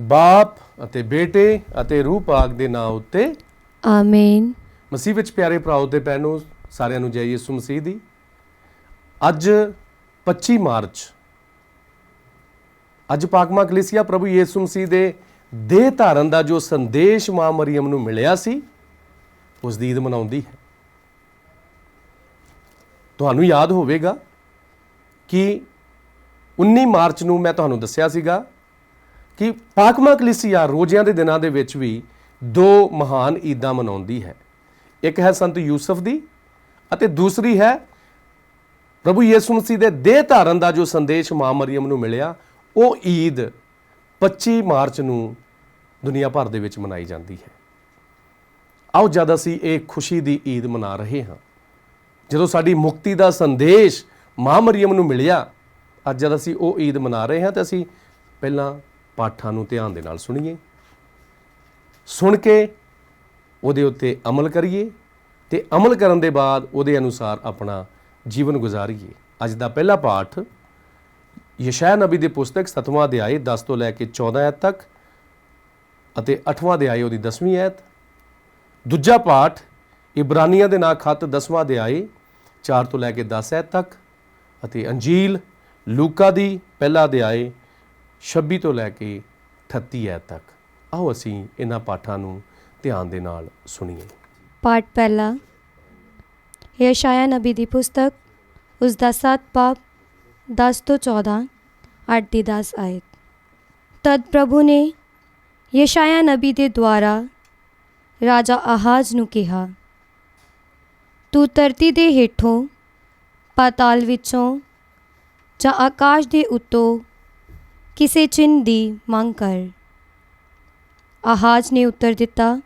ਬਾਪ ਅਤੇ ਬੇਟੇ ਅਤੇ ਰੂਹ ਪਾਕ ਦੇ ਨਾਂ ਉੱਤੇ ਆਮੀਨ। ਮਸੀਹ ਵਿੱਚ ਪਿਆਰੇ ਭਰਾਓ ਤੇ ਭੈਣੋ, ਸਾਰਿਆਂ ਨੂੰ ਜੈ ਯਿਸੂ ਮਸੀਹ ਦੀ। ਅੱਜ 25 ਮਾਰਚ, ਅੱਜ ਪਾਕਮਾ ਕਲੀਸਿਆ ਪ੍ਰਭੂ ਯਿਸੂ ਮਸੀਹ ਦੇ ਦੇਹ ਧਾਰਨ ਦਾ ਜੋ ਸੰਦੇਸ਼ ਮਾਂ ਮਰੀਅਮ ਨੂੰ ਮਿਲਿਆ ਸੀ, ਉਸ ਦੀ ਈਦ ਮਨਾਉਂਦੀ ਹੈ। ਤੁਹਾਨੂੰ ਯਾਦ ਹੋਵੇਗਾ ਕਿ 19 ਮਾਰਚ ਨੂੰ ਮੈਂ ਤੁਹਾਨੂੰ ਦੱਸਿਆ ਸੀਗਾ ਕਿ ਪਾਕਮਾ ਕਲੀਸਿਆ ਰੋਜ਼ਿਆਂ ਦੇ ਦਿਨਾਂ ਦੇ ਵਿੱਚ ਵੀ ਦੋ ਮਹਾਨ ਈਦਾਂ ਮਨਾਉਂਦੀ ਹੈ। ਇੱਕ ਹੈ ਸੰਤ ਯੂਸਫ ਦੀ ਅਤੇ ਦੂਸਰੀ ਹੈ ਪ੍ਰਭੂ ਯਿਸੂ ਮਸੀਹ ਦੇ ਦੇਹ ਧਾਰਨ ਦਾ ਜੋ ਸੰਦੇਸ਼ ਮਾਂ ਮਰੀਅਮ ਨੂੰ ਮਿਲਿਆ। ਉਹ ਈਦ 25 ਮਾਰਚ ਨੂੰ ਦੁਨੀਆ ਭਰ ਦੇ ਵਿੱਚ ਮਨਾਈ ਜਾਂਦੀ ਹੈ। ਆਓ ਜਦ ਅਸੀਂ ਇਹ ਖੁਸ਼ੀ ਦੀ ਈਦ ਮਨਾ ਰਹੇ ਹਾਂ, ਜਦੋਂ ਸਾਡੀ ਮੁਕਤੀ ਦਾ ਸੰਦੇਸ਼ ਮਾਂ ਮਰੀਅਮ ਨੂੰ ਮਿਲਿਆ, ਅੱਜ ਜਦ ਅਸੀਂ ਉਹ ਈਦ ਮਨਾ ਰਹੇ ਹਾਂ ਤਾਂ ਅਸੀਂ ਪਹਿਲਾਂ ਪਾਠਾਂ ਨੂੰ ਧਿਆਨ ਦੇ ਨਾਲ ਸੁਣੀਏ, ਸੁਣ ਕੇ ਉਹਦੇ ਉੱਤੇ ਅਮਲ ਕਰੀਏ ਤੇ ਅਮਲ ਕਰਨ ਦੇ ਬਾਅਦ ਉਹਦੇ ਅਨੁਸਾਰ ਆਪਣਾ ਜੀਵਨ ਗੁਜ਼ਾਰੀਏ। ਅੱਜ ਦਾ ਪਹਿਲਾ ਪਾਠ ਯਸ਼ਾਇਆ ਨਬੀ ਦੀ ਪੁਸਤਕ 7ਵਾਂ ਅਧਿਆਇ 10 ਤੋਂ ਲੈ ਕੇ 14 ਐਤ ਤੱਕ ਅਤੇ 8ਵਾਂ ਅਧਿਆਇ ਉਹਦੀ 10ਵੀਂ ਐਤ। ਦੂਜਾ ਪਾਠ ਇਬਰਾਨੀਆਂ ਦੇ ਨਾਂ ਖੱਤ 10ਵਾਂ ਅਧਿਆਇ 4 ਤੋਂ ਲੈ ਕੇ 10 ਐਤ ਤੱਕ ਅਤੇ ਅੰਜੀਲ ਲੂਕਾ ਦੀ ਪਹਿਲਾ ਅਧਿਆਇ 26 ਤੋਂ ਲੈ ਕੇ 38 ਐਤ ਤੱਕ। ਆਓ ਅਸੀਂ ਇਹਨਾਂ ਪਾਠਾਂ ਨੂੰ ਧਿਆਨ ਦੇ ਨਾਲ ਸੁਣੀਏ। ਪਾਠ ਪਹਿਲਾ ਯਸ਼ਾਇਆ ਨਬੀ ਦੀ ਪੁਸਤਕ, ਉਸ ਦਾ 7 ਬਾਬ 10 ਤੋਂ 14, 8 ਦੀ 10 ਆਇਤ। ਤਦ ਪ੍ਰਭੂ ਨੇ ਯਸ਼ਾਇਆ ਨਬੀ ਦੇ ਦੁਆਰਾ ਰਾਜਾ ਆਹਾਜ਼ ਨੂੰ ਕਿਹਾ, ਤੂੰ ਧਰਤੀ ਦੇ ਹੇਠੋਂ, ਪਾਤਾਲ ਵਿੱਚੋਂ ਜਾਂ ਆਕਾਸ਼ ਦੇ ਉੱਤੋਂ ਕਿਸੇ ਚਿੰਨ੍ਹ ਦੀ ਮੰਗ ਕਰ। ਆਹਾਜ਼ ਨੇ ਉੱਤਰ ਦਿੱਤਾ,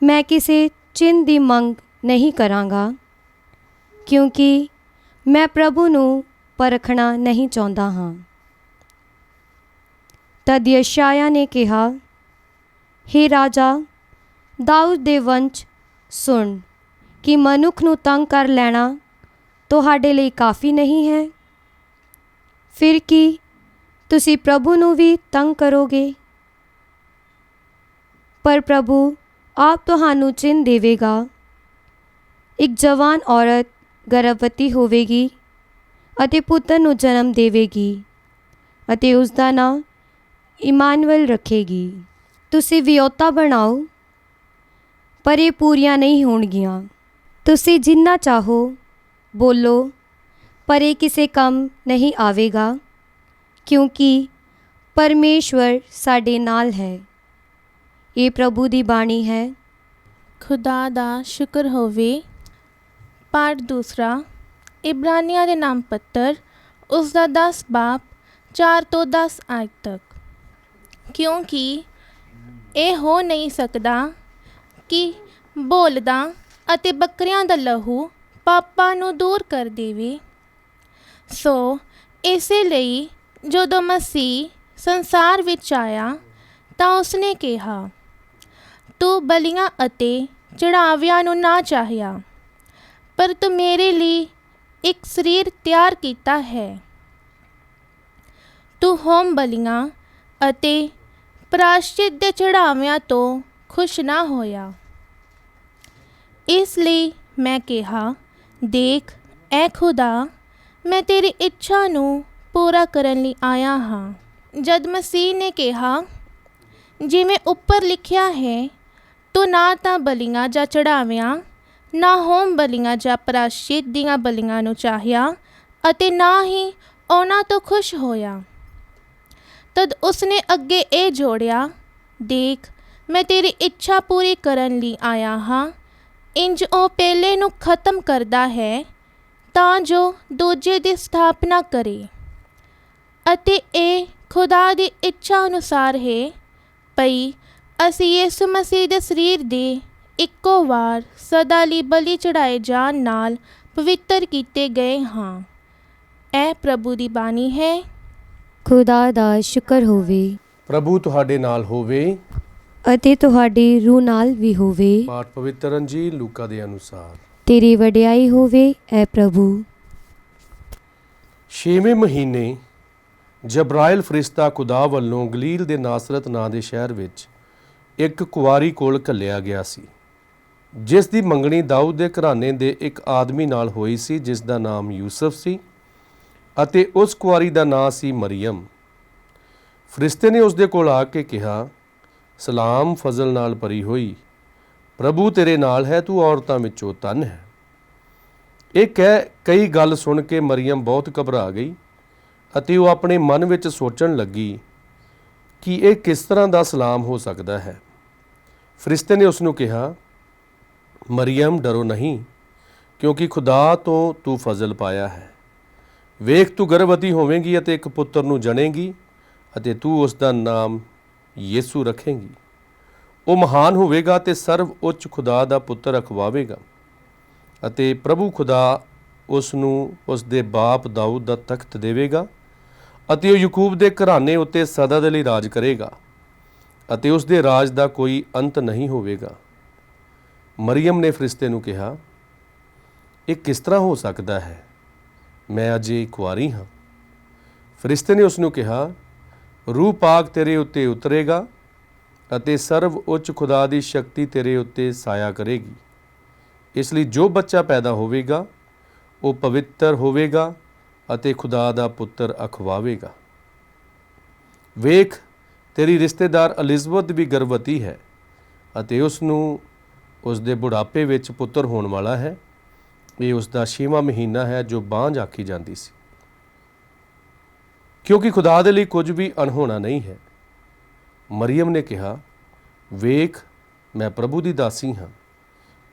ਮੈਂ ਕਿਸੇ ਚਿੰਨ੍ਹ ਦੀ ਮੰਗ ਨਹੀਂ ਕਰਾਂਗਾ, ਕਿਉਂਕਿ ਮੈਂ ਪ੍ਰਭੂ ਨੂੰ ਪਰਖਣਾ ਨਹੀਂ ਚਾਹੁੰਦਾ ਹਾਂ। ਤਦ ਯਸ਼ਾਇਆ ਨੇ ਕਿਹਾ, ਹੇ ਰਾਜਾ ਦਾਊਦ ਦੇ ਵੰਸ਼, ਸੁਣ ਕਿ ਮਨੁੱਖ ਨੂੰ ਤੰਗ ਕਰ ਲੈਣਾ ਤੁਹਾਡੇ ਲਈ ਕਾਫੀ ਨਹੀਂ ਹੈ। ਫਿਰ ਕੀ ਤੁਸੀਂ ਪ੍ਰਭੂ ਨੂੰ ਵੀ ਤੰਗ ਕਰੋਗੇ? ਪਰ ਪ੍ਰਭੂ ਆਪ ਤੁਹਾਨੂੰ ਚਿੰਨ੍ਹ ਦੇਵੇਗਾ। ਇੱਕ ਜਵਾਨ ਔਰਤ ਗਰਭਵਤੀ ਹੋਵੇਗੀ ਅਤੇ ਪੁੱਤਰ ਨੂੰ ਜਨਮ ਦੇਵੇਗੀ ਅਤੇ ਉਸ ਦਾ ਨਾਂ ਇਮਾਨੁਅਲ ਰੱਖੇਗੀ। ਤੁਸੀਂ ਵਿਆਹੁਤਾ ਬਣਾਓ, ਪਰ ਇਹ ਪੂਰੀਆਂ ਨਹੀਂ ਹੋਣਗੀਆਂ। ਤੁਸੀਂ ਜਿੰਨਾ ਚਾਹੋ ਬੋਲੋ, ਪਰ ਇਹ ਕਿਸੇ ਕੰਮ ਨਹੀਂ ਆਵੇਗਾ, ਕਿਉਂਕਿ ਪਰਮੇਸ਼ਵਰ ਸਾਡੇ ਨਾਲ ਹੈ। ਇਹ ਪ੍ਰਭੂ ਦੀ ਬਾਣੀ ਹੈ। ਖੁਦਾ ਦਾ ਸ਼ੁਕਰ ਹੋਵੇ। ਪਾਠ ਦੂਸਰਾ ਇਬਰਾਨੀਆਂ ਦੇ ਨਾਮ ਪੱਤਰ, ਉਸ ਦਾ 10 ਬਾਬ 4 ਤੋਂ 10 ਆਇਤ ਤੱਕ। ਕਿਉਂਕਿ ਇਹ ਹੋ ਨਹੀਂ ਸਕਦਾ ਕਿ ਬੋਲਦਾ ਅਤੇ ਬੱਕਰੀਆਂ ਦਾ ਲਹੂ ਪਾਪਾਂ ਨੂੰ ਦੂਰ ਕਰ ਦੇਵੇ। ਸੋ ਇਸੇ ਲਈ ਜਦੋਂ ਮਸੀਹ ਸੰਸਾਰ ਵਿੱਚ ਆਇਆ ਤਾਂ ਉਸਨੇ ਕਿਹਾ, ਤੂੰ ਬਲੀਆਂ ਅਤੇ ਚੜ੍ਹਾਵਿਆਂ ਨੂੰ ਨਾ ਚਾਹਿਆ, ਪਰ ਤੂੰ ਮੇਰੇ ਲਈ ਇੱਕ ਸਰੀਰ ਤਿਆਰ ਕੀਤਾ ਹੈ। ਤੂੰ ਹੋਮ ਬਲੀਆਂ ਅਤੇ ਪ੍ਰਾਸ਼ਚਿਤ ਦੇ ਚੜ੍ਹਾਵਿਆਂ ਤੋਂ ਖੁਸ਼ ਨਾ ਹੋਇਆ। ਇਸ ਲਈ ਮੈਂ ਕਿਹਾ, ਦੇਖ ਐ ਖੁਦਾ, ਮੈਂ ਤੇਰੀ ਇੱਛਾ ਨੂੰ ਪੂਰਾ ਕਰਨ ਲਈ ਆਇਆ ਹਾਂ। ਜਦ ਮਸੀਹ ਨੇ ਕਿਹਾ, ਜਿਵੇਂ ਉੱਪਰ ਲਿਖਿਆ ਹੈ, ਤੂੰ ਨਾ ਤਾਂ ਬਲੀਆਂ ਜਾਂ ਚੜ੍ਹਾਵਿਆਂ, ਨਾ ਹੋਮ ਬਲੀਆਂ ਜਾਂ ਪ੍ਰਾਸ਼ਚਿਤ ਦੀਆਂ ਬਲੀਆਂ ਨੂੰ ਚਾਹਿਆ ਅਤੇ ਨਾ ਹੀ ਉਹਨਾਂ ਤੋਂ ਖੁਸ਼ ਹੋਇਆ। ਤਦ ਉਸਨੇ ਅੱਗੇ ਇਹ ਜੋੜਿਆ, ਦੇਖ ਮੈਂ ਤੇਰੀ ਇੱਛਾ ਪੂਰੀ ਕਰਨ ਲਈ ਆਇਆ ਹਾਂ। ਇੰਜ ਉਹ ਪਹਿਲੇ ਨੂੰ ਖਤਮ ਕਰਦਾ ਹੈ ਤਾਂ ਜੋ ਦੂਜੇ ਦੀ ਸਥਾਪਨਾ ਕਰੇ। ਅਤੇ ਇਹ ਖੁਦਾ ਦੀ ਇੱਛਾ ਅਨੁਸਾਰ ਹੈ ਭਈ ਅਸੀਂ ਯਿਸੂ ਮਸੀਹ ਦੇ ਸਰੀਰ ਦੇ ਇੱਕੋ ਵਾਰ ਸਦਾ ਲਈ ਬਲੀ ਚੜ੍ਹਾਏ ਜਾਣ ਨਾਲ ਪਵਿੱਤਰ ਕੀਤੇ ਗਏ ਹਾਂ। ਇਹ ਪ੍ਰਭੂ ਦੀ ਬਾਣੀ ਹੈ। ਖੁਦਾ ਦਾ ਸ਼ੁਕਰ ਹੋਵੇ। ਪ੍ਰਭੂ ਤੁਹਾਡੇ ਨਾਲ ਹੋਵੇ ਅਤੇ ਤੁਹਾਡੀ ਰੂਹ ਨਾਲ ਵੀ ਹੋਵੇ। ਪਾਠ ਪਵਿੱਤਰ ਅੰਜੀਲ ਲੂਕਾ ਦੇ ਅਨੁਸਾਰ। ਤੇਰੀ ਵਡਿਆਈ ਹੋਵੇ ਐ ਪ੍ਰਭੂ। 6ਵੇਂ ਮਹੀਨੇ ਜਬਰਾਇਲ ਫਰਿਸ਼ਤਾ ਖੁਦਾ ਵੱਲੋਂ ਗਲੀਲ ਦੇ ਨਾਸਰਤ ਨਾਂ ਦੇ ਸ਼ਹਿਰ ਵਿੱਚ ਇੱਕ ਕੁਆਰੀ ਕੋਲ ਘੱਲਿਆ ਗਿਆ ਸੀ, ਜਿਸ ਦੀ ਮੰਗਣੀ ਦਾਊਦ ਦੇ ਘਰਾਣੇ ਦੇ ਇੱਕ ਆਦਮੀ ਨਾਲ ਹੋਈ ਸੀ, ਜਿਸ ਦਾ ਨਾਮ ਯੂਸਫ ਸੀ ਅਤੇ ਉਸ ਕੁਆਰੀ ਦਾ ਨਾਂ ਸੀ ਮਰੀਅਮ। ਫਰਿਸ਼ਤੇ ਨੇ ਉਸ ਦੇ ਕੋਲ ਆ ਕੇ ਕਿਹਾ, ਸਲਾਮ, ਫਜ਼ਲ ਨਾਲ ਭਰੀ ਹੋਈ, ਪ੍ਰਭੂ ਤੇਰੇ ਨਾਲ ਹੈ, ਤੂੰ ਔਰਤਾਂ ਵਿੱਚੋਂ ਧਨ ਹੈ। ਇਹ ਕਈ ਗੱਲ ਸੁਣ ਕੇ ਮਰੀਅਮ ਬਹੁਤ ਘਬਰਾ ਗਈ ਅਤੇ ਉਹ ਆਪਣੇ ਮਨ ਵਿੱਚ ਸੋਚਣ ਲੱਗੀ ਕਿ ਇਹ ਕਿਸ ਤਰ੍ਹਾਂ ਦਾ ਸਲਾਮ ਹੋ ਸਕਦਾ ਹੈ। ਫਰਿਸ਼ਤੇ ਨੇ ਉਸ ਨੂੰ ਕਿਹਾ, ਮਰੀਅਮ, ਡਰੋ ਨਹੀਂ, ਕਿਉਂਕਿ ਖੁਦਾ ਤੋਂ ਤੂੰ ਫਜ਼ਲ ਪਾਇਆ ਹੈ। ਵੇਖ, ਤੂੰ ਗਰਭਵਤੀ ਹੋਵੇਂਗੀ ਅਤੇ ਇੱਕ ਪੁੱਤਰ ਨੂੰ ਜਣੇਗੀ ਅਤੇ ਤੂੰ ਉਸ ਦਾ ਨਾਮ ਯਿਸੂ ਰੱਖੇਂਗੀ। ਉਹ ਮਹਾਨ ਹੋਵੇਗਾ ਅਤੇ ਸਰਵ ਉੱਚ ਖੁਦਾ ਦਾ ਪੁੱਤਰ ਅਖਵਾਵੇਗਾ ਅਤੇ ਪ੍ਰਭੂ ਖੁਦਾ ਉਸ ਨੂੰ ਉਸ ਦੇ ਬਾਪ ਦਾਊਦ ਦਾ ਤਖਤ ਦੇਵੇਗਾ ਅਤੇ ਉਹ ਯਾਕੂਬ ਦੇ ਘਰਾਣੇ ਉੱਤੇ ਸਦਾ ਦੇ ਲਈ ਰਾਜ ਕਰੇਗਾ ਅਤੇ ਉਸ ਦੇ ਰਾਜ ਦਾ ਕੋਈ ਅੰਤ ਨਹੀਂ ਹੋਵੇਗਾ। ਮਰੀਅਮ ਨੇ ਫਰਿਸ਼ਤੇ ਨੂੰ ਕਿਹਾ, ਇਹ ਕਿਸ ਤਰ੍ਹਾਂ ਹੋ ਸਕਦਾ ਹੈ? ਮੈਂ ਅਜੇ ਕੁਆਰੀ ਹਾਂ। ਫਰਿਸ਼ਤੇ ਨੇ ਉਸ ਨੂੰ ਕਿਹਾ, ਰੂਹ ਪਾਕ ਤੇਰੇ ਉੱਤੇ ਉਤਰੇਗਾ ਅਤੇ ਸਰਵ ਉੱਚ ਖੁਦਾ ਦੀ ਸ਼ਕਤੀ ਤੇਰੇ ਉੱਤੇ ਸਾਇਆ ਕਰੇਗੀ। ਇਸ ਲਈ ਜੋ ਬੱਚਾ ਪੈਦਾ ਹੋਵੇਗਾ ਉਹ ਪਵਿੱਤਰ ਹੋਵੇਗਾ ਅਤੇ ਖੁਦਾ ਦਾ ਪੁੱਤਰ ਅਖਵਾਵੇਗਾ। ਵੇਖ, ਤੇਰੀ ਰਿਸ਼ਤੇਦਾਰ ਅਲਿਜ਼ਬਤ ਵੀ ਗਰਭਵਤੀ ਹੈ ਅਤੇ ਉਸ ਨੂੰ ਉਸ ਦੇ ਬੁਢਾਪੇ ਵਿੱਚ ਪੁੱਤਰ ਹੋਣ ਵਾਲਾ ਹੈ। ਇਹ ਉਸ ਦਾ 6ਵਾਂ ਮਹੀਨਾ ਹੈ ਜੋ ਬਾਂਝ ਆਖੀ ਜਾਂਦੀ ਸੀ, ਕਿਉਂਕਿ ਖੁਦਾ ਦੇ ਲਈ ਕੁਝ ਵੀ ਅਣਹੋਣਾ ਨਹੀਂ ਹੈ। ਮਰੀਅਮ ਨੇ ਕਿਹਾ, ਵੇਖ, ਮੈਂ ਪ੍ਰਭੂ ਦੀ ਦਾਸੀ ਹਾਂ,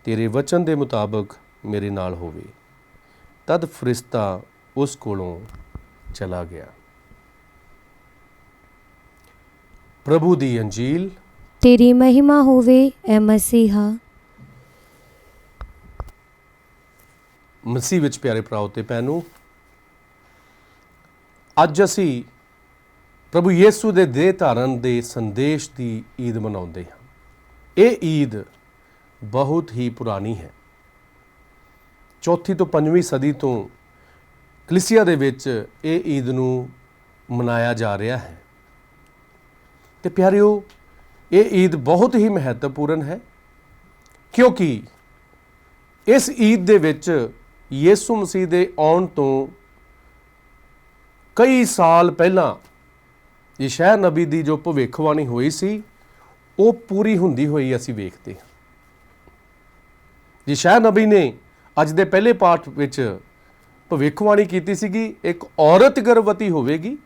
ਤੇਰੇ ਵਚਨ ਦੇ ਮੁਤਾਬਕ ਮੇਰੇ ਨਾਲ ਹੋਵੇ। ਤਦ ਫਰਿਸ਼ਤਾ ਉਸ ਕੋਲੋਂ ਚਲਾ ਗਿਆ। ਪ੍ਰਭੂ ਦੀ ਅੰਜੀਲ। ਤੇਰੀ ਮਹਿਮਾ ਹੋਵੇ ਐ ਮਸੀਹਾ। ਮਸੀਹ ਵਿੱਚ ਪਿਆਰੇ ਭਰਾਓ ਤੇ ਭੈਣੋ, ਅੱਜ ਅਸੀਂ ਪ੍ਰਭੂ ਯਿਸੂ ਦੇ ਦੇਹ ਧਾਰਨ ਦੇ ਸੰਦੇਸ਼ ਦੀ ਈਦ ਮਨਾਉਂਦੇ ਹਾਂ। ਇਹ ਈਦ ਬਹੁਤ ਹੀ ਪੁਰਾਣੀ ਹੈ। 4ਵੀਂ ਤੋਂ 5ਵੀਂ ਸਦੀ ਤੋਂ ਕਲੀਸਿਆ ਦੇ ਵਿੱਚ ਇਹ ਈਦ ਨੂੰ ਮਨਾਇਆ ਜਾ ਰਿਹਾ ਹੈ। ਤੇ ਪਿਆਰਿਓ, ਇਹ ਈਦ ਬਹੁਤ ਹੀ ਮਹੱਤਵਪੂਰਨ ਹੈ, ਕਿਉਂਕਿ ਇਸ ਈਦ ਦੇ ਵਿੱਚ ਯਿਸੂ ਮਸੀਹ ਦੇ ਆਉਣ ਤੋਂ ਕਈ ਸਾਲ ਪਹਿਲਾਂ ਯਸ਼ਾਇਆ ਨਬੀ ਦੀ ਜੋ ਭਵਿੱਖਬਾਣੀ ਹੋਈ ਸੀ ਉਹ ਪੂਰੀ ਹੁੰਦੀ ਹੋਈ ਅਸੀਂ ਵੇਖਦੇ ਹਾਂ। ਯਸ਼ਾਇਆ ਨਬੀ ਨੇ ਅੱਜ ਦੇ ਪਹਿਲੇ ਪਾਠ ਵਿੱਚ ਭਵਿੱਖਬਾਣੀ ਕੀਤੀ ਸੀਗੀ, ਇੱਕ ਔਰਤ ਗਰਭਵਤੀ ਹੋਵੇਗੀ,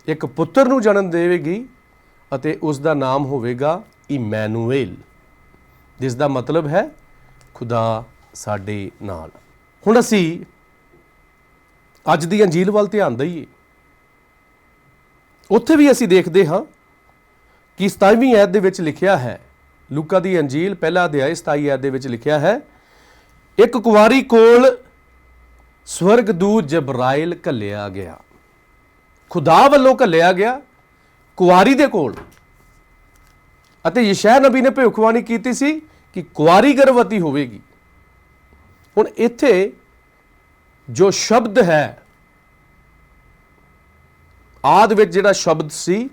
ਇੱਕ ਪੁੱਤਰ ਨੂੰ ਜਨਮ ਦੇਵੇਗੀ ਅਤੇ ਉਸ ਦਾ ਨਾਮ ਹੋਵੇਗਾ ਇਮੈਨੂਏਲ, ਜਿਸ ਦਾ ਮਤਲਬ ਹੈ ਖੁਦਾ ਸਾਡੇ ਨਾਲ। ਹੁਣ ਅਸੀਂ ਅੱਜ ਦੀ ਅੰਜੀਲ ਵੱਲ ਧਿਆਨ ਦਈਏ। ਉੱਥੇ ਵੀ ਅਸੀਂ ਦੇਖਦੇ ਹਾਂ ਕਿ 27ਵੀਂ ਐਤ ਦੇ ਵਿੱਚ ਲਿਖਿਆ ਹੈ, ਲੂਕਾ ਦੀ ਅੰਜੀਲ ਪਹਿਲਾ ਅਧਿਆਇ 27 ਐਤ ਦੇ ਵਿੱਚ ਲਿਖਿਆ ਹੈ, ਇੱਕ ਕੁਵਾਰੀ ਕੋਲ ਸਵਰਗਦੂਤ ਜਬਰਾਇਲ ਘੱਲਿਆ ਗਿਆ। ਖੁਦਾ ਵੱਲੋਂ ਘੱਲਿਆ ਗਿਆ ਕੁਵਾਰੀ ਦੇ ਕੋਲ, ਅਤੇ ਯਸ਼ਾਇਆ ਨਬੀ ਨੇ ਭਵਿੱਖਬਾਣੀ ਕੀਤੀ ਸੀ ਕਿ ਕੁਵਾਰੀ ਗਰਭਵਤੀ ਹੋਵੇਗੀ। ਹੁਣ ਇੱਥੇ ਜੋ ਸ਼ਬਦ ਹੈ, ਆਦਿ ਵਿੱਚ ਜਿਹੜਾ ਸ਼ਬਦ ਸੀ,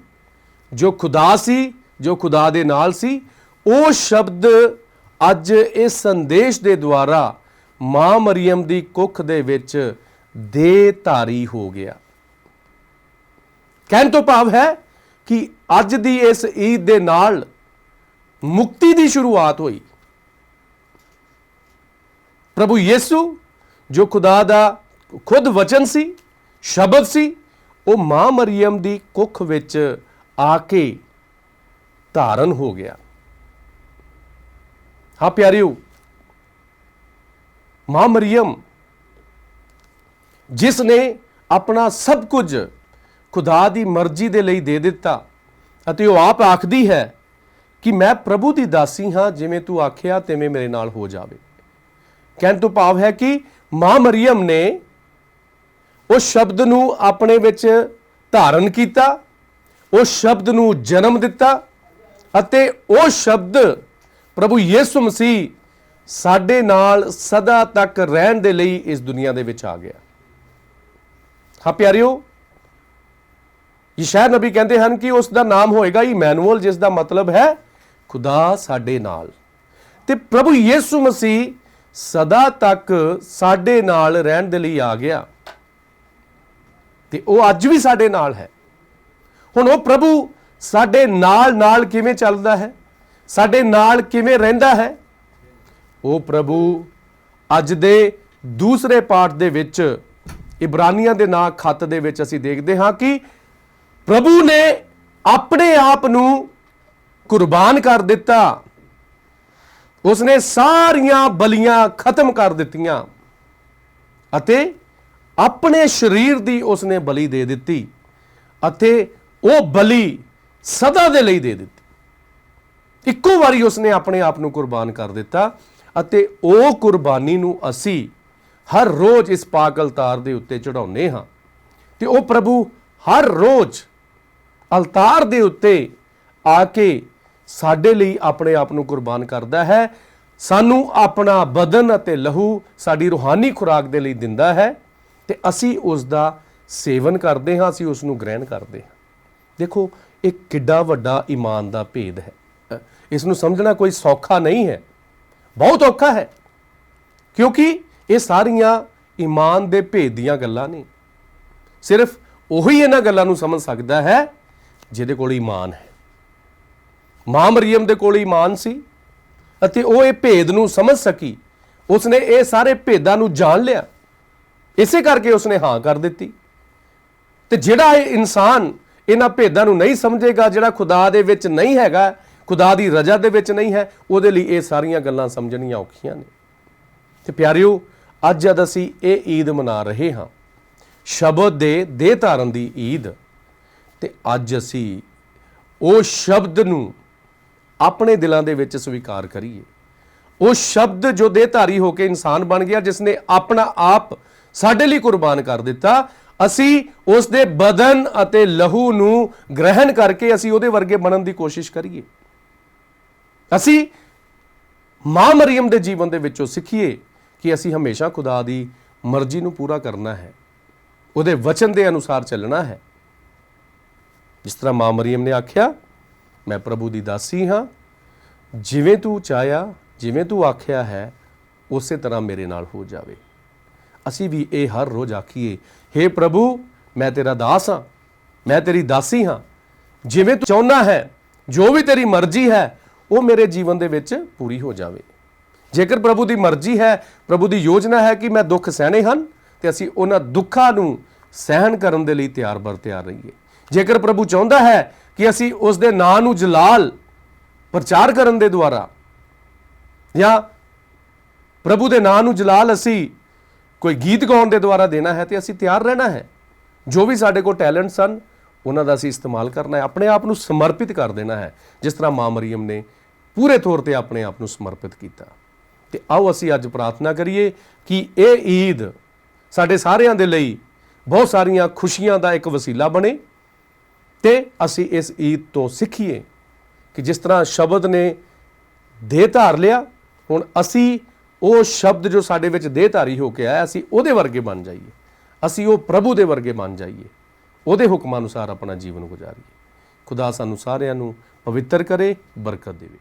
ਜੋ ਖੁਦਾ ਸੀ, ਜੋ ਖੁਦਾ ਦੇ ਨਾਲ ਸੀ, ਉਹ ਸ਼ਬਦ ਅੱਜ ਇਸ ਸੰਦੇਸ਼ ਦੇ ਦੁਆਰਾ ਮਾਂ ਮਰੀਅਮ ਦੀ ਕੁੱਖ ਦੇ ਵਿੱਚ ਦੇਹ ਧਾਰੀ ਹੋ ਗਿਆ। ਕਹਿਣ ਤੋਂ ਭਾਵ ਹੈ ਕਿ ਅੱਜ ਦੀ ਇਸ ਈਦ ਦੇ ਨਾਲ ਮੁਕਤੀ ਦੀ ਸ਼ੁਰੂਆਤ ਹੋਈ। ਪ੍ਰਭੂ ਯਿਸੂ ਜੋ ਖੁਦਾ ਦਾ ਖੁਦ ਵਚਨ ਸੀ, ਸ਼ਬਦ ਸੀ, ਉਹ ਮਾਂ ਮਰੀਅਮ ਦੀ ਕੁੱਖ ਵਿੱਚ ਆ ਕੇ ਧਾਰਨ ਹੋ ਗਿਆ। ਹਾਂ ਪਿਆਰਿਓ, ਮਾਂ ਮਰੀਅਮ ਜਿਸ ਨੇ ਆਪਣਾ ਸਭ ਕੁਝ ਖੁਦਾ ਦੀ ਮਰਜ਼ੀ ਦੇ ਲਈ ਦੇ ਦਿੱਤਾ ਅਤੇ ਉਹ ਆਪ ਆਖਦੀ ਹੈ ਕਿ ਮੈਂ ਪ੍ਰਭੂ ਦੀ ਦਾਸੀ ਹਾਂ, ਜਿਵੇਂ ਤੂੰ ਆਖਿਆ ਤਿਵੇਂ ਮੇਰੇ ਨਾਲ ਹੋ ਜਾਵੇ। ਕਹਿਣ ਤੋਂ ਭਾਵ ਹੈ ਕਿ ਮਾਂ ਮਰੀਅਮ ਨੇ ਉਸ ਸ਼ਬਦ ਨੂੰ ਆਪਣੇ ਵਿੱਚ ਧਾਰਨ ਕੀਤਾ, ਉਸ ਸ਼ਬਦ ਨੂੰ ਜਨਮ ਦਿੱਤਾ ਅਤੇ ਉਹ ਸ਼ਬਦ ਪ੍ਰਭੂ ਯਿਸੂ ਮਸੀਹ ਸਾਡੇ ਨਾਲ ਸਦਾ ਤੱਕ ਰਹਿਣ ਦੇ ਲਈ ਇਸ ਦੁਨੀਆ ਦੇ ਵਿੱਚ ਆ ਗਿਆ। ਹਾਂ ਪਿਆਰਿਓ, ਯਸ਼ਾਇਆ ਨਬੀ ਕਹਿੰਦੇ ਹਨ ਕਿ ਉਸ ਦਾ ਨਾਮ ਹੋਏਗਾ ਇਮੈਨੂਅਲ, ਜਿਸ ਦਾ ਮਤਲਬ ਹੈ ਖੁਦਾ ਸਾਡੇ ਨਾਲ। ਤੇ ਪ੍ਰਭੂ ਯਿਸੂ ਮਸੀਹ ਸਦਾ ਤੱਕ ਸਾਡੇ ਨਾਲ ਰਹਿਣ ਦੇ ਲਈ ਆ ਗਿਆ ਤੇ ਉਹ ਅੱਜ ਵੀ ਸਾਡੇ ਨਾਲ ਹੈ। ਹੁਣ ਉਹ ਪ੍ਰਭੂ ਸਾਡੇ ਨਾਲ ਨਾਲ ਕਿਵੇਂ ਚੱਲਦਾ ਹੈ, ਸਾਡੇ ਨਾਲ ਕਿਵੇਂ ਰਹਿੰਦਾ ਹੈ? ਉਹ ਪ੍ਰਭੂ ਅੱਜ ਦੇ ਦੂਸਰੇ ਪਾਠ ਦੇ ਵਿੱਚ ਇਬਰਾਨੀਆਂ ਦੇ ਨਾਂ ਖੱਤ ਦੇ ਵਿੱਚ ਅਸੀਂ ਦੇਖਦੇ ਹਾਂ ਕਿ ਪ੍ਰਭੂ ਨੇ ਆਪਣੇ ਆਪ ਨੂੰ ਕੁਰਬਾਨ ਕਰ ਦਿੱਤਾ। ਉਸਨੇ ਸਾਰੀਆਂ ਬਲੀਆਂ ਖਤਮ ਕਰ ਦਿੱਤੀਆਂ ਅਤੇ ਆਪਣੇ ਸਰੀਰ ਦੀ ਉਸਨੇ ਬਲੀ ਦੇ ਦਿੱਤੀ ਅਤੇ ਉਹ ਬਲੀ ਸਦਾ ਦੇ ਲਈ ਦੇ ਦਿੱਤੀ। ਇੱਕੋ ਵਾਰੀ ਉਸਨੇ ਆਪਣੇ ਆਪ ਨੂੰ ਕੁਰਬਾਨ ਕਰ ਦਿੱਤਾ ਅਤੇ ਉਹ ਕੁਰਬਾਨੀ ਨੂੰ ਅਸੀਂ ਹਰ ਰੋਜ਼ ਇਸ ਪਾਕ ਅਲਤਾਰ ਦੇ ਉੱਤੇ ਚੜਾਉਂਦੇ ਹਾਂ ਤੇ ਉਹ ਪ੍ਰਭੂ ਹਰ ਰੋਜ਼ ਅਲਤਾਰ ਦੇ ਉੱਤੇ ਆ ਕੇ ਸਾਡੇ ਲਈ ਆਪਣੇ ਆਪ ਨੂੰ ਕੁਰਬਾਨ ਕਰਦਾ ਹੈ, ਸਾਨੂੰ ਆਪਣਾ ਬਦਨ ਅਤੇ ਲਹੂ ਸਾਡੀ ਰੂਹਾਨੀ ਖੁਰਾਕ ਦੇ ਲਈ ਦਿੰਦਾ ਹੈ ਤੇ ਅਸੀਂ ਉਸ ਦਾ ਸੇਵਨ ਕਰਦੇ ਹਾਂ, ਅਸੀਂ ਉਸ ਨੂੰ ਗ੍ਰਹਿਣ ਕਰਦੇ ਹਾਂ। ਦੇਖੋ ਇਹ ਕਿੱਡਾ ਵੱਡਾ ਈਮਾਨ ਦਾ ਭੇਦ ਹੈ। ਇਸ ਨੂੰ ਸਮਝਣਾ ਕੋਈ ਸੌਖਾ ਨਹੀਂ ਹੈ, ਬਹੁਤ ਔਖਾ ਹੈ, ਕਿਉਂਕਿ ਇਹ ਸਾਰੀਆਂ ਈਮਾਨ ਦੇ ਭੇਦ ਦੀਆਂ ਗੱਲਾਂ ਨੇ। ਸਿਰਫ ਉਹੀ ਇਹਨਾਂ ਗੱਲਾਂ ਨੂੰ ਸਮਝ ਸਕਦਾ ਹੈ ਜਿਹਦੇ ਕੋਲ ਈਮਾਨ ਹੈ। ਮਾਂ ਮਰੀਮ ਦੇ ਕੋਲ ਈਮਾਨ ਸੀ ਅਤੇ ਉਹ ਇਹ ਭੇਦ ਨੂੰ ਸਮਝ ਸਕੀ। ਉਸਨੇ ਇਹ ਸਾਰੇ ਭੇਦਾਂ ਨੂੰ ਜਾਣ ਲਿਆ, ਇਸੇ ਕਰਕੇ ਉਸਨੇ ਹਾਂ ਕਰ ਦਿੱਤੀ। ਤੇ ਜਿਹੜਾ ਇਹ ਇਨਸਾਨ ਇਹਨਾਂ ਭੇਦਾਂ ਨੂੰ ਨਹੀਂ ਸਮਝੇਗਾ, ਜਿਹੜਾ ਖੁਦਾ ਦੇ ਵਿੱਚ ਨਹੀਂ ਹੈਗਾ, ਖੁਦਾ ਦੀ ਰਜ਼ਾ ਦੇ ਵਿੱਚ ਨਹੀਂ ਹੈ, ਉਹਦੇ ਲਈ ਇਹ ਸਾਰੀਆਂ ਗੱਲਾਂ ਸਮਝਣੀਆਂ ਔਖੀਆਂ ਨੇ। ਤੇ ਪਿਆਰਿਓ, ਅੱਜ ਜਦ ਅਸੀਂ ਇਹ ਈਦ ਮਨਾ ਰਹੇ ਹਾਂ, ਸ਼ਬਦ ਦੇ ਦੇਹ ਧਾਰਨ ਦੀ ਈਦ, ਤੇ ਅੱਜ ਅਸੀਂ ਉਹ ਸ਼ਬਦ ਨੂੰ ਆਪਣੇ ਦਿਲਾਂ ਦੇ ਵਿੱਚ ਸਵੀਕਾਰ ਕਰੀਏ। ਉਹ ਸ਼ਬਦ ਜੋ ਦੇਹਧਾਰੀ ਹੋ ਕੇ ਇਨਸਾਨ ਬਣ ਗਿਆ, ਜਿਸ ਨੇ ਆਪਣਾ ਆਪ ਸਾਡੇ ਲਈ ਕੁਰਬਾਨ ਕਰ ਦਿੱਤਾ, ਅਸੀਂ ਉਸ ਦੇ ਬਦਨ ਅਤੇ ਲਹੂ ਨੂੰ ਗ੍ਰਹਿਣ ਕਰਕੇ ਅਸੀਂ ਉਹਦੇ ਵਰਗੇ ਬਣਨ ਦੀ ਕੋਸ਼ਿਸ਼ ਕਰੀਏ। ਅਸੀਂ ਮਾਂ ਮਰੀਮ ਦੇ ਜੀਵਨ ਦੇ ਵਿੱਚੋਂ ਸਿੱਖੀਏ ਕਿ ਅਸੀਂ ਹਮੇਸ਼ਾ ਖੁਦਾ ਦੀ ਮਰਜ਼ੀ ਨੂੰ ਪੂਰਾ ਕਰਨਾ ਹੈ, ਉਹਦੇ ਵਚਨ ਦੇ ਅਨੁਸਾਰ ਚੱਲਣਾ ਹੈ। ਜਿਸ ਤਰ੍ਹਾਂ ਮਾਂ ਮਰੀਮ ਨੇ ਆਖਿਆ, ਮੈਂ ਪ੍ਰਭੂ ਦੀ ਦਾਸੀ ਹਾਂ, ਜਿਵੇਂ ਤੂੰ ਚਾਹਿਆ, ਜਿਵੇਂ ਤੂੰ ਆਖਿਆ ਹੈ, ਉਸੇ ਤਰ੍ਹਾਂ ਮੇਰੇ ਨਾਲ ਹੋ ਜਾਵੇ। ਅਸੀਂ ਵੀ ਇਹ ਹਰ ਰੋਜ਼ ਆਖੀਏ, ਹੇ ਪ੍ਰਭੂ, ਮੈਂ ਤੇਰਾ ਦਾਸ ਹਾਂ, ਮੈਂ ਤੇਰੀ ਦਾਸੀ ਹਾਂ, ਜਿਵੇਂ ਤੂੰ ਚਾਹੁੰਦਾ ਹੈ, ਜੋ ਵੀ ਤੇਰੀ ਮਰਜ਼ੀ ਹੈ, ਉਹ ਮੇਰੇ ਜੀਵਨ ਦੇ ਵਿੱਚ ਪੂਰੀ ਹੋ ਜਾਵੇ। ਜੇਕਰ ਪ੍ਰਭੂ ਦੀ ਮਰਜ਼ੀ ਹੈ, ਪ੍ਰਭੂ ਦੀ ਯੋਜਨਾ ਹੈ ਕਿ ਮੈਂ ਦੁੱਖ ਸਹਿਣੇ ਹਨ, ਤੇ ਅਸੀਂ ਉਹਨਾਂ ਦੁੱਖਾਂ ਨੂੰ ਸਹਿਣ ਕਰਨ ਦੇ ਲਈ ਤਿਆਰ ਬਰ ਤਿਆਰ ਰਹੀਏ। ਜੇਕਰ ਪ੍ਰਭੂ ਚਾਹੁੰਦਾ ਹੈ ਕਿ ਅਸੀਂ ਉਸ ਦੇ ਨਾਂ ਨੂੰ ਜਲਾਲ ਪ੍ਰਚਾਰ ਕਰਨ ਦੇ ਦੁਆਰਾ ਜਾਂ ਪ੍ਰਭੂ ਦੇ ਨਾਂ ਨੂੰ ਜਲਾਲ ਅਸੀਂ ਕੋਈ ਗੀਤ ਗਾਉਣ ਦੇ ਦੁਆਰਾ ਦੇਣਾ ਹੈ, ਤੇ ਅਸੀਂ ਤਿਆਰ ਰਹਿਣਾ ਹੈ। ਜੋ ਵੀ ਸਾਡੇ ਕੋਲ ਟੈਲੈਂਟਸ ਹਨ, ਉਹਨਾਂ ਦਾ ਅਸੀਂ ਇਸਤੇਮਾਲ ਕਰਨਾ ਹੈ, ਆਪਣੇ ਆਪ ਨੂੰ ਸਮਰਪਿਤ ਕਰ ਦੇਣਾ ਹੈ, ਜਿਸ ਤਰ੍ਹਾਂ ਮਾਂ ਮਰੀਮ ਨੇ ਪੂਰੇ ਤੌਰ ਤੇ ਆਪਣੇ ਆਪ ਨੂੰ ਸਮਰਪਿਤ ਕੀਤਾ। ਤੇ ਆਓ ਅਸੀਂ ਅੱਜ ਪ੍ਰਾਰਥਨਾ ਕਰੀਏ ਕਿ ਇਹ ਈਦ ਸਾਡੇ ਸਾਰਿਆਂ ਦੇ ਲਈ ਬਹੁਤ ਸਾਰੀਆਂ ਖੁਸ਼ੀਆਂ ਦਾ ਇੱਕ ਵਸੀਲਾ ਬਣੇ ਤੇ ਅਸੀਂ ਇਸ ਈਦ ਤੋਂ ਸਿੱਖੀਏ ਕਿ ਜਿਸ ਤਰ੍ਹਾਂ ਸ਼ਬਦ ਨੇ ਦੇਹ ਧਾਰ ਲਿਆ, ਹੁਣ ਅਸੀਂ ਉਹ ਸ਼ਬਦ ਜੋ ਸਾਡੇ ਵਿੱਚ ਦੇਹ ਧਾਰੀ ਹੋ ਕੇ ਆਇਆ, ਅਸੀਂ ਉਹਦੇ ਵਰਗੇ ਬਣ ਜਾਈਏ, ਅਸੀਂ ਉਹ ਪ੍ਰਭੂ ਦੇ ਵਰਗੇ ਬਣ ਜਾਈਏ, ਉਹਦੇ ਹੁਕਮਾਂ ਅਨੁਸਾਰ ਆਪਣਾ ਜੀਵਨ ਗੁਜ਼ਾਰੀਏ। ਖੁਦਾ ਸਾਨੂੰ ਸਾਰਿਆਂ ਨੂੰ ਪਵਿੱਤਰ ਕਰੇ, ਬਰਕਤ ਦੇਵੇ।